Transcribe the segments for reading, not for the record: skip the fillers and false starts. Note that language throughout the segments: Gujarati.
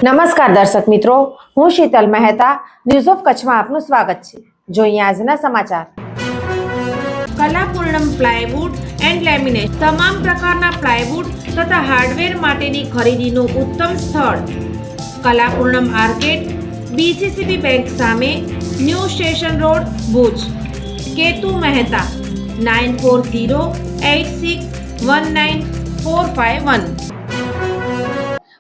નમસ્કાર દર્શક મિત્રો, હું શીતલ મહેતા ન્યૂઝ ઓફ કચ્છમાં આપનું સ્વાગત છે। જોઈએ આજના સમાચાર। કલાપૂર્ણમ પ્લાયવુડ એન્ડ લેમિનેટ તમામ પ્રકારના પ્લાયવુડ તથા હાર્ડવેર માટેની ખરીદીનું ઉત્તમ સ્થળ કલાપૂર્ણમ આર્કેડ, બીસીસીબી બેંક સામે, new station road, Bhuj. Ketu Mehta 9408619451।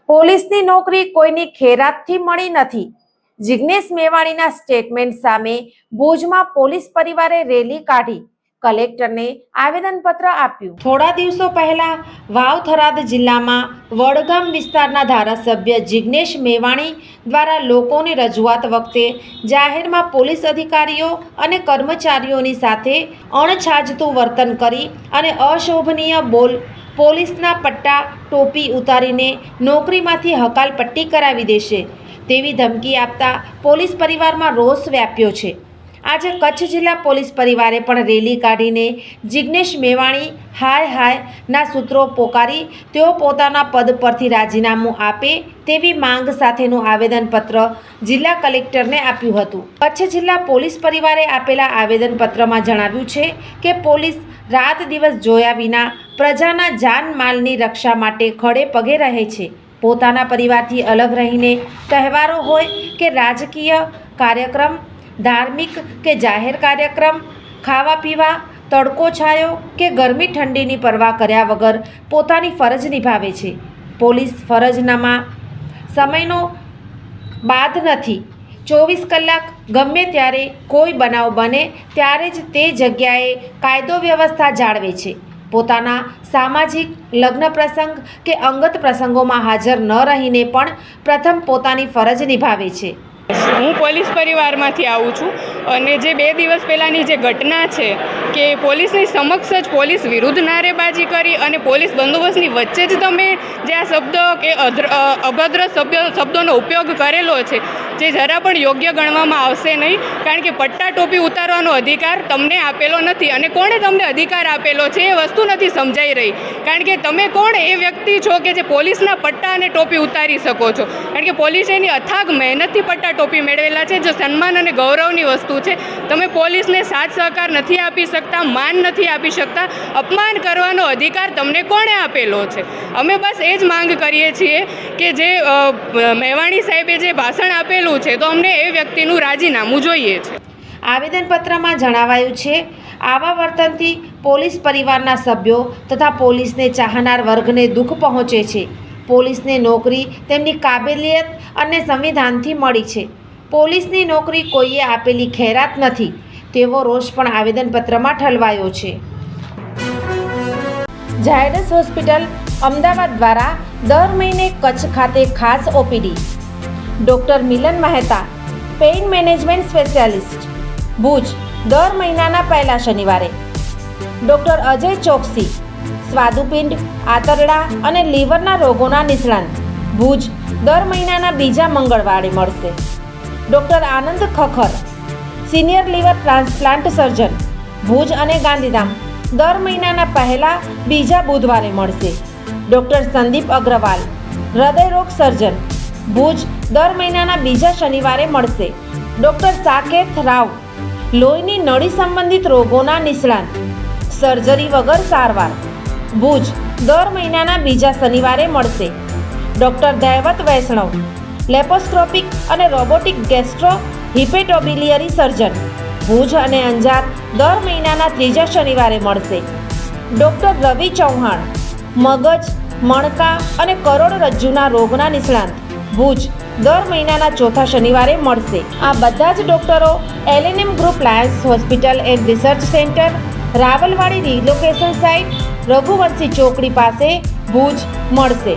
પોલીસની નોકરી કોઈની ખેરાતથી મળી નથી। જિગ્નેશ મેવાણીના સ્ટેટમેન્ટ સામે ભુજમાં પોલીસ પરિવારે રેલી કાઢી કલેક્ટરને આવેદનપત્ર આપ્યું। થોડા દિવસો પહેલા વાવ થરાદ જિલ્લામાં વડગામ વિસ્તારના ધારાસભ્ય જિગ્નેશ મેવાણી દ્વારા લોકોની રજૂઆત વખતે જાહેરમાં પોલીસ અધિકારીઓ અને કર્મચારીઓની સાથે અણછાજતું વર્તન કરી અને અશોભનીય બોલ પોલીસના પટ્ટા ટોપી ઉતારીને નોકરીમાંથી હકાલપટ્ટી કરાવી દેશે તેવી ધમકી આપતા પોલીસ પરિવારમાં રોષ વ્યાપ્યો છે। આજે કચ્છ જિલ્લા પોલીસ પરિવારે પણ રેલી કાઢીને જિગ્નેશ મેવાણી હાય સૂત્રો પોકારી તેઓ પોતાના પદ પરથી રાજીનામું આપે તેવી માંગ સાથેનું આવેદનપત્ર જિલ્લા કલેક્ટરને આપ્યું હતું। કચ્છ જિલ્લા પોલીસ પરિવારે આપેલા આવેદનપત્રમાં જણાવ્યું છે કે પોલીસ રાત દિવસ જોયા વિના પ્રજાના જાનમાલની રક્ષા માટે ખડે પગે રહે છે। પોતાના પરિવારથી અલગ રહીને તહેવારો હોય કે રાજકીય કાર્યક્રમ, ધાર્મિક કે જાહેર કાર્યક્રમ, ખાવા પીવા, તડકો છાયો કે ગરમી ઠંડીની પરવા કર્યા વગર પોતાની ફરજ નિભાવે છે। પોલીસ ફરજનામા સમયનો બાદ નથી। 24 કલાક ગમે ત્યારે કોઈ બનાવ બને ત્યારે જ તે જગ્યાએ કાયદો વ્યવસ્થા જાળવે છે। પોતાના સામાજિક, લગ્ન પ્રસંગ કે અંગત પ્રસંગોમાં હાજર ન રહીને પણ પ્રથમ પોતાની ફરજ નિભાવે છે। હું પોલીસ પરિવારમાંથી આવું છું અને જે 2 દિવસ પહેલાંની જે ઘટના છે કે પોલીસની સમક્ષ જ પોલીસ વિરુદ્ધ નારેબાજી કરી અને પોલીસ બંદોબસ્તની વચ્ચે જ તમે જે આ શબ્દ કે અભદ્ર શબ્દોનો ઉપયોગ કરેલો છે જે જરા પણ યોગ્ય ગણવામાં આવશે નહીં, કારણ કે પટ્ટા ટોપી ઉતારવાનો અધિકાર તમને આપેલો નથી અને કોણે તમને અધિકાર આપેલો છે એ વસ્તુ નથી સમજાઈ રહી। કારણ કે તમે કોણ એ વ્યક્તિ છો કે જે પોલીસના પટ્ટા અને ટોપી ઉતારી શકો છો? કારણ કે પોલીસે એની અથાગ મહેનતથી પટ્ટા ટોપી મેળવેલા છે, જો સન્માન અને ગૌરવની વસ્તુ છે। તમે પોલીસને સાથ સહકાર નથી આપી શકતા, માન નથી આપી શકતા, અપમાન કરવાનો અધિકાર તમને કોણે આપેલો છે? અમે બસ એ જ માંગ કરીએ છીએ કે જે મેવાણી સાહેબે જે ભાષણ આપેલું છે તો અમને એ વ્યક્તિનું રાજીનામું જોઈએ છે। આવેદનપત્રમાં જણાવાયું છે, આવા વર્તનથી પોલીસ પરિવારના સભ્યો તથા પોલીસને ચાહનાર વર્ગને દુઃખ પહોંચે છે। પોલીસને નોકરી તેમની કાબેલિયત અને સંવિધાનથી મળી છે। પોલીસની નોકરી કોઈએ આપેલી ખૈરાત નથી તેવો રોષ પણ આવેદનપત્રમાં ઠલવાયો છે। ઝાયડસ હોસ્પિટલ અમદાવાદ દ્વારા દર મહિને કચ્છ ખાતે ખાસ OPD. Doctor Milan Mehta, pain management specialist, Bhuj, દર મહિનાના પહેલા શનિવારે। ડૉક્ટર અજય ચોકસી, સ્વાદુપિંડ, આંતરડા અને લીવરના રોગોના નિષ્ણાંત, ભુજ, દર મહિનાના બીજા મંગળવારે મળશે। Doctor Anand Khakhar, senior liver transplant surgeon, Bhuj અને ગાંધીધામ, દર મહિનાના પહેલા બીજા બુધવારે મળશે। ડૉક્ટર સંદીપ અગ્રવાલ, હૃદયરોગ સર્જન, ભુજ, દર મહિનાના બીજા શનિવારે મળશે। ડૉક્ટર સાકેત રાવ, લોહીની નળી સંબંધિત રોગોના નિષ્ણાંત, સર્જરી વગર સારવાર, ભુજ, દર મહિનાના બીજા શનિવારે મળશે। ડૉક્ટર દૈવત વૈષ્ણવ, લેપોસ્કોપિક અને રોબોટિક ગેસ્ટ્રો હિપેટોબિલિયરી સર્જન, ભુજ અને અંજાર, દર મહિનાના ત્રીજા શનિવારે મળશે। ડૉક્ટર રવિ ચૌહાણ, મગજ, મણકા અને કરોડરજ્જુના રોગના નિષ્ણાંત, ભુજ, દર મહિનાના ચોથા શનિવારે મળશે। આ બધા જ ડૉક્ટરો LNM group Lions hospital and research centre, Rawalwadi relocation site, Raghuvanshi ચોકડી પાસે, ભુજ મળશે।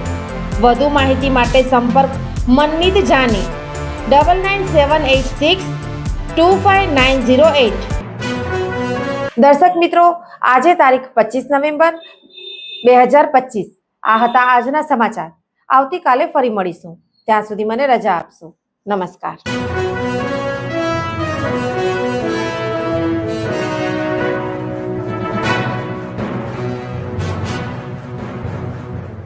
વધુ માહિતી માટે સંપર્ક મનમીત જાની 9978625908। દર્શક મિત્રો, આજે તારીખ 25 નવેમ્બર 2025 આ હતા આજના સમાચાર। આવતીકાલે ફરી મળીશું, ત્યાં સુધી મને રજા આપશો। નમસ્કાર।